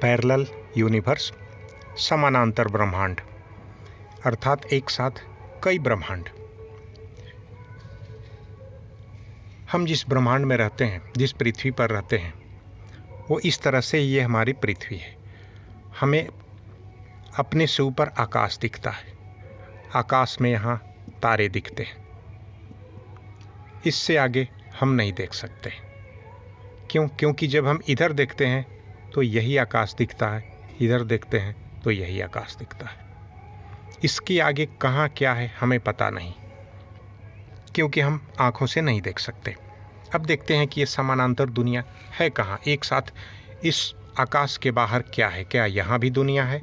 Parallel universe, समानांतर ब्रह्मांड, अर्थात एक साथ कई ब्रह्मांड। हम जिस ब्रह्मांड में रहते हैं, जिस पृथ्वी पर रहते हैं, वो इस तरह से ये हमारी पृथ्वी है। हमें अपने से ऊपर आकाश दिखता है, आकाश में यहाँ तारे दिखते हैं। इससे आगे हम नहीं देख सकते। क्यों? क्योंकि जब हम इधर देखते हैं तो यही आकाश दिखता है, इधर देखते हैं तो यही आकाश दिखता है। इसके आगे कहाँ क्या है हमें पता नहीं, क्योंकि हम आँखों से नहीं देख सकते। अब देखते हैं कि ये समानांतर दुनिया है कहाँ, एक साथ इस आकाश के बाहर क्या है। क्या यहाँ भी दुनिया है?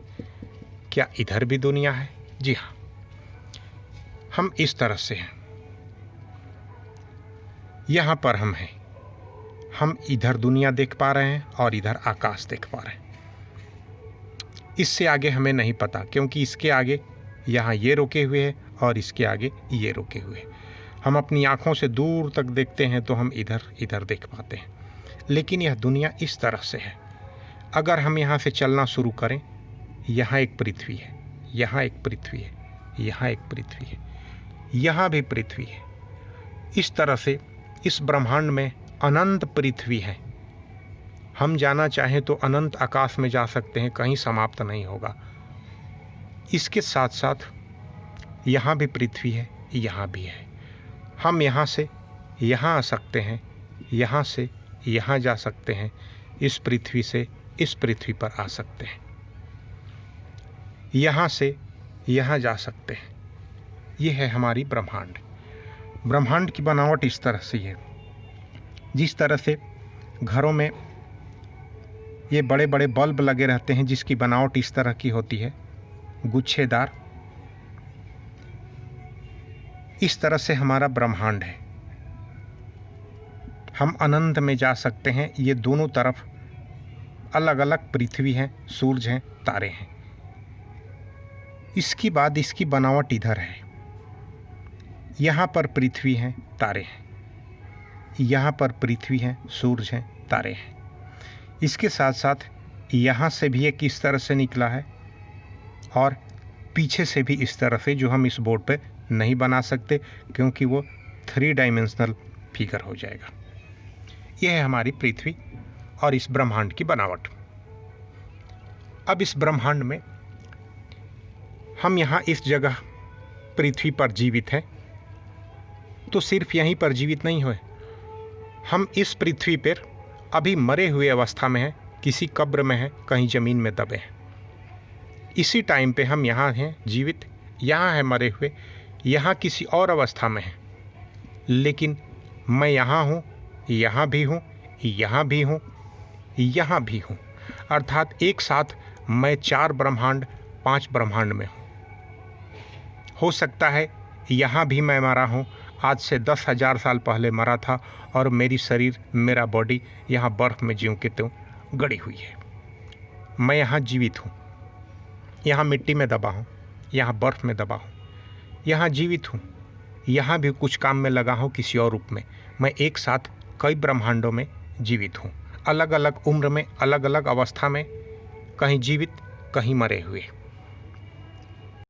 क्या इधर भी दुनिया है? जी हाँ, हम इस तरह से हैं। यहाँ पर हम हैं, हम इधर दुनिया देख पा रहे हैं और इधर आकाश देख पा रहे हैं। इससे आगे हमें नहीं पता, क्योंकि इसके आगे यहाँ ये रुके हुए हैं और इसके आगे ये रुके हुए हैं। हम अपनी आँखों से दूर तक देखते हैं तो हम इधर इधर देख पाते हैं, लेकिन यह दुनिया इस तरह से है। अगर हम यहाँ से चलना शुरू करें, यहाँ एक पृथ्वी है, यहाँ एक पृथ्वी है, यहाँ एक पृथ्वी है, यहाँ भी पृथ्वी है। इस तरह से इस ब्रह्मांड में अनंत पृथ्वी है। हम जाना चाहें तो अनंत आकाश में जा सकते हैं, कहीं समाप्त नहीं होगा। इसके साथ साथ यहाँ भी पृथ्वी है, यहाँ भी है। हम यहाँ से यहाँ आ सकते हैं, यहाँ से यहाँ जा सकते हैं, इस पृथ्वी से इस पृथ्वी पर आ सकते हैं, यहाँ से यहाँ जा सकते हैं। ये है हमारी ब्रह्मांड। ब्रह्मांड की बनावट इस तरह से है। जिस तरह से घरों में ये बड़े बड़े बल्ब लगे रहते हैं, जिसकी बनावट इस तरह की होती है, गुच्छेदार, इस तरह से हमारा ब्रह्मांड है। हम अनंत में जा सकते हैं। ये दोनों तरफ अलग अलग पृथ्वी हैं, सूरज हैं, तारे हैं। इसके बाद इसकी बनावट इधर है। यहाँ पर पृथ्वी है, तारे हैं, यहाँ पर पृथ्वी है, सूरज हैं, तारे हैं। इसके साथ साथ यहाँ से भी एक इस तरह से निकला है और पीछे से भी इस तरह से, जो हम इस बोर्ड पे नहीं बना सकते क्योंकि वो 3 डायमेंशनल फिगर हो जाएगा। यह है हमारी पृथ्वी और इस ब्रह्मांड की बनावट। अब इस ब्रह्मांड में हम यहाँ इस जगह पृथ्वी पर जीवित हैं, तो सिर्फ यहीं पर जीवित नहीं हुए, हम इस पृथ्वी पर अभी मरे हुए अवस्था में हैं, किसी कब्र में हैं, कहीं ज़मीन में दबे हैं। इसी टाइम पे हम यहाँ हैं जीवित, यहाँ है मरे हुए, यहाँ किसी और अवस्था में हैं, लेकिन मैं यहाँ हूँ, यहाँ भी हूँ, यहाँ भी हूँ, यहाँ भी हूँ। अर्थात एक साथ मैं 4 ब्रह्मांड 5 ब्रह्मांड में हूँ। हो सकता है यहाँ भी मैं मरा हूँ, आज से 10,000 साल पहले मरा था और मेरी शरीर, मेरा बॉडी यहाँ बर्फ़ में ज्यों के त्यों गड़ी हुई है। मैं यहाँ जीवित हूँ, यहाँ मिट्टी में दबा हूँ, यहाँ बर्फ़ में दबा हूँ, यहाँ जीवित हूँ, यहाँ भी कुछ काम में लगा हूँ किसी और रूप में। मैं एक साथ कई ब्रह्मांडों में जीवित हूँ, अलग अलग उम्र में, अलग अलग अवस्था में, कहीं जीवित, कहीं मरे हुए।